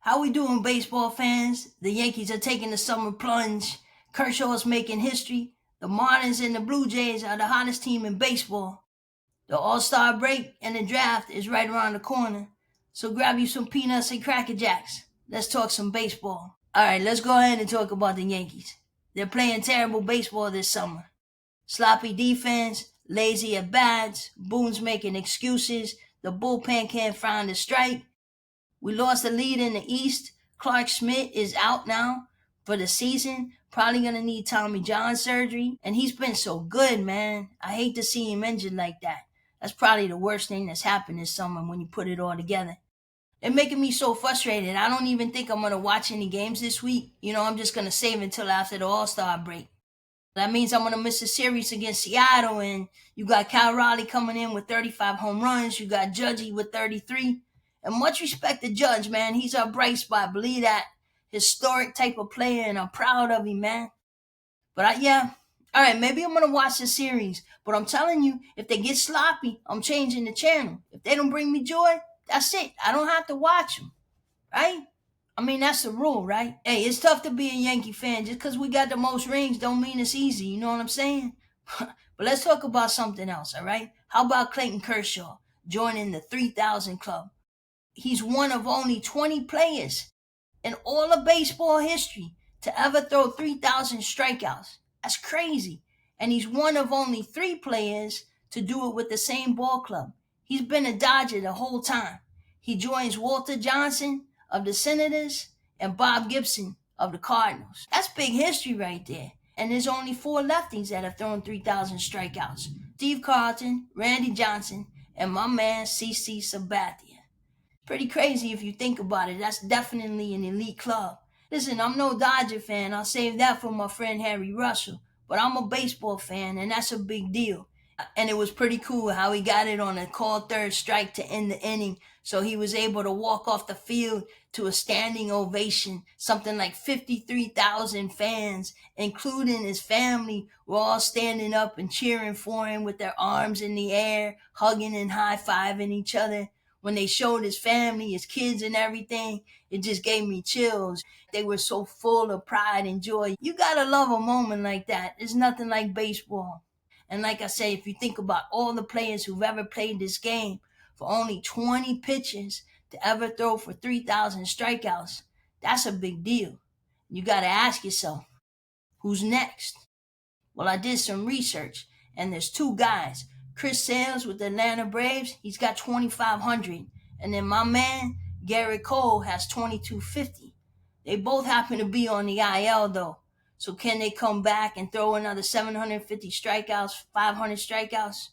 How we doing, baseball fans? The Yankees are taking the summer plunge. Kershaw is making history. The Marlins and the Blue Jays are the hottest team in baseball. The All-Star break and the draft is right around the corner. So grab you some peanuts and Cracker Jacks. Let's talk some baseball. All right, let's go ahead and talk about the Yankees. They're playing terrible baseball this summer. Sloppy defense, lazy at bats, Boone's making excuses, the bullpen can't find a strike. We lost the lead in the East. Clark Schmidt is out now for the season. Probably going to need Tommy John surgery. And he's been so good, man. I hate to see him injured like that. That's probably the worst thing that's happened this summer when you put it all together. They're making me so frustrated. I don't even think I'm going to watch any games this week. I'm just going to save until after the All-Star break. That means I'm going to miss a series against Seattle. And you got Cal Raleigh coming in with 35 home runs. You got Judgy with 33. And much respect to Judge, man. He's our bright spot. Believe that. Historic type of player, and I'm proud of him, man. But all right, maybe I'm going to watch the series. But I'm telling you, if they get sloppy, I'm changing the channel. If they don't bring me joy, that's it. I don't have to watch them, right? I mean, that's the rule, right? Hey, it's tough to be a Yankee fan. Just because we got the most rings don't mean it's easy. You know what I'm saying? But let's talk about something else, all right? How about Clayton Kershaw joining the 3,000 club? He's one of only 20 players in all of baseball history to ever throw 3,000 strikeouts. That's crazy. And he's one of only 3 players to do it with the same ball club. He's been a Dodger the whole time. He joins Walter Johnson of the Senators and Bob Gibson of the Cardinals. That's big history right there. And there's only 4 lefties that have thrown 3,000 strikeouts. Steve Carlton, Randy Johnson, and my man CC Sabathia. Pretty crazy if you think about it. That's definitely an elite club. Listen, I'm no Dodger fan. I'll save that for my friend Harry Russell. But I'm a baseball fan, and that's a big deal. And it was pretty cool how he got it on a called third strike to end the inning. So he was able to walk off the field to a standing ovation. Something like 53,000 fans, including his family, were all standing up and cheering for him with their arms in the air, hugging and high-fiving each other. When they showed his family, his kids and everything, it just gave me chills. They were so full of pride and joy. You gotta love a moment like that. There's nothing like baseball. And like I said, if you think about all the players who've ever played this game, for only 20 pitchers to ever throw for 3,000 strikeouts, that's a big deal. You gotta ask yourself, who's next? Well, I did some research, and there's 2 guys. Chris Sales with the Atlanta Braves, he's got 2,500. And then my man, Garrett Cole, has 2,250. They both happen to be on the IL, though. So can they come back and throw another 750 strikeouts, 500 strikeouts?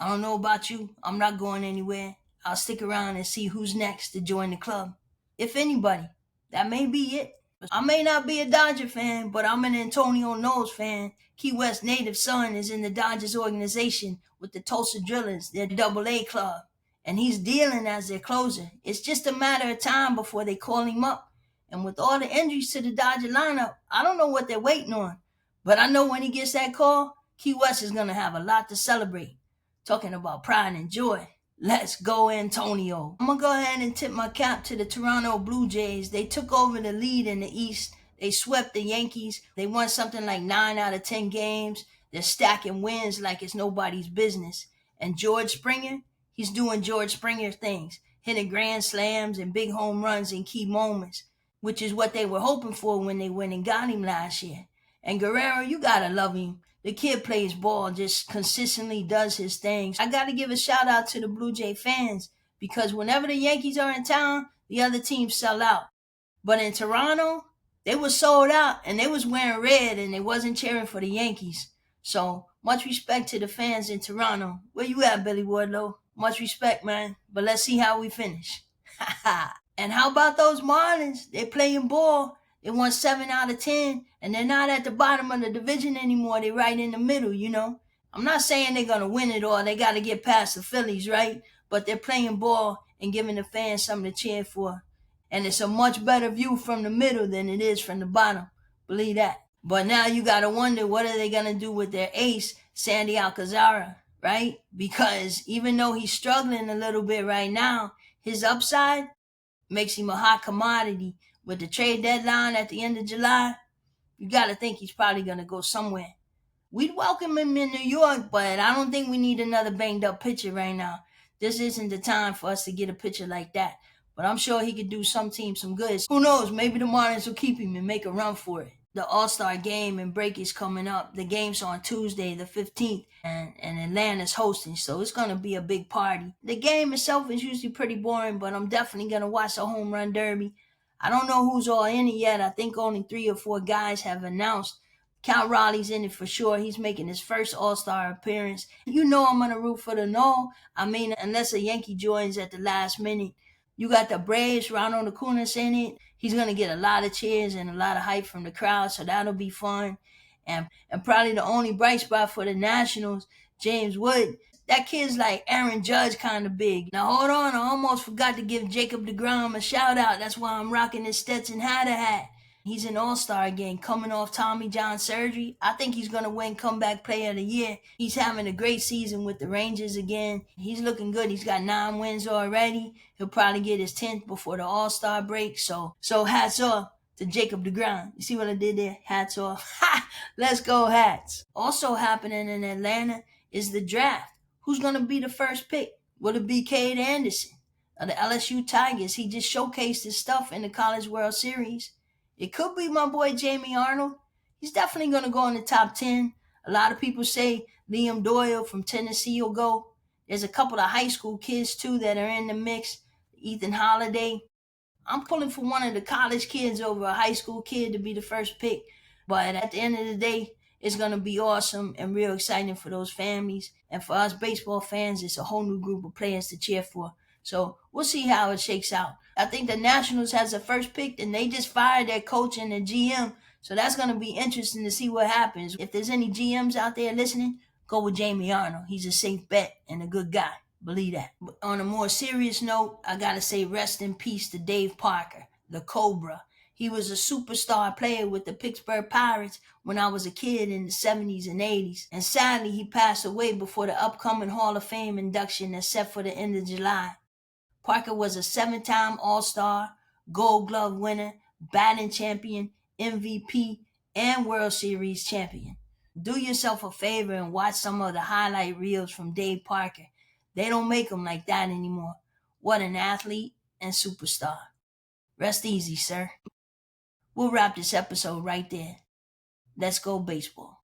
I don't know about you. I'm not going anywhere. I'll stick around and see who's next to join the club. If anybody. That may be it. I may not be a Dodger fan, but I'm an Antonio Knowles fan. Key West native son is in the Dodgers organization with the Tulsa Drillers, their AA club. And he's dealing as their closer. It's just a matter of time before they call him up. And with all the injuries to the Dodger lineup, I don't know what they're waiting on. But I know when he gets that call, Key West is going to have a lot to celebrate. Talking about pride and joy. Let's go, Antonio. I'm going to go ahead and tip my cap to the Toronto Blue Jays. They took over the lead in the East. They swept the Yankees. They won something like 9 out of 10 games. They're stacking wins like it's nobody's business. And George Springer, he's doing George Springer things, hitting grand slams and big home runs in key moments, which is what they were hoping for when they went and got him last year. And Guerrero, you gotta love him. The kid plays ball, just consistently does his things. I gotta give a shout out to the Blue Jay fans because whenever the Yankees are in town, the other teams sell out. But in Toronto, they were sold out and they was wearing red and they wasn't cheering for the Yankees. So much respect to the fans in Toronto. Where you at, Billy Wardlow? Much respect, man. But let's see how we finish. And how about those Marlins? They're playing ball. They won 7 out of 10, and they're not at the bottom of the division anymore. They're right in the middle, I'm not saying they're going to win it all. They got to get past the Phillies, right? But they're playing ball and giving the fans something to cheer for. And it's a much better view from the middle than it is from the bottom. Believe that. But now you got to wonder, what are they going to do with their ace, Sandy Alcazar, right? Because even though he's struggling a little bit right now, his upside, makes him a hot commodity. With the trade deadline at the end of July, you got to think he's probably going to go somewhere. We'd welcome him in New York, but I don't think we need another banged up pitcher right now. This isn't the time for us to get a pitcher like that. But I'm sure he could do some team some good. Who knows? Maybe the Marlins will keep him and make a run for it. The All-Star game and break is coming up. The game's on Tuesday, the 15th, and Atlanta's hosting, so it's going to be a big party. The game itself is usually pretty boring, but I'm definitely going to watch the home run derby. I don't know who's all in it yet. I think only 3 or 4 guys have announced. Cal Raleigh's in it for sure. He's making his first All-Star appearance. You know I'm going to root for the no. I mean, unless a Yankee joins at the last minute. You got the Braves, Ronald Acuna's in it. He's going to get a lot of cheers and a lot of hype from the crowd, so that'll be fun. And probably the only bright spot for the Nationals, James Wood. That kid's like Aaron Judge kind of big. Now hold on, I almost forgot to give Jacob deGrom a shout out. That's why I'm rocking this Stetson hat. He's an all-star again, coming off Tommy John surgery. I think he's going to win Comeback Player of the Year. He's having a great season with the Rangers again. He's looking good. He's got 9 wins already. He'll probably get his 10th before the All-Star break. So hats off to Jacob deGrom. You see what I did there? Hats off. Ha! Let's go Hats. Also happening in Atlanta is the draft. Who's going to be the first pick? Will it be Cade Anderson of the LSU Tigers? He just showcased his stuff in the College World Series. It could be my boy Jamie Arnold. He's definitely going to go in the top 10. A lot of people say Liam Doyle from Tennessee will go. There's a couple of high school kids, too, that are in the mix. Ethan Holiday. I'm pulling for one of the college kids over a high school kid to be the first pick. But at the end of the day, it's going to be awesome and real exciting for those families. And for us baseball fans, it's a whole new group of players to cheer for. So we'll see how it shakes out. I think the Nationals has the first pick, and they just fired their coach and their GM. So that's going to be interesting to see what happens. If there's any GMs out there listening, go with Jamie Arnold. He's a safe bet and a good guy. Believe that. But on a more serious note, I got to say rest in peace to Dave Parker, the Cobra. He was a superstar player with the Pittsburgh Pirates when I was a kid in the 70s and 80s. And sadly, he passed away before the upcoming Hall of Fame induction that's set for the end of July. Parker was a 7-time All-Star, Gold Glove winner, batting champion, MVP, and World Series champion. Do yourself a favor and watch some of the highlight reels from Dave Parker. They don't make them like that anymore. What an athlete and superstar. Rest easy, sir. We'll wrap this episode right there. Let's go baseball.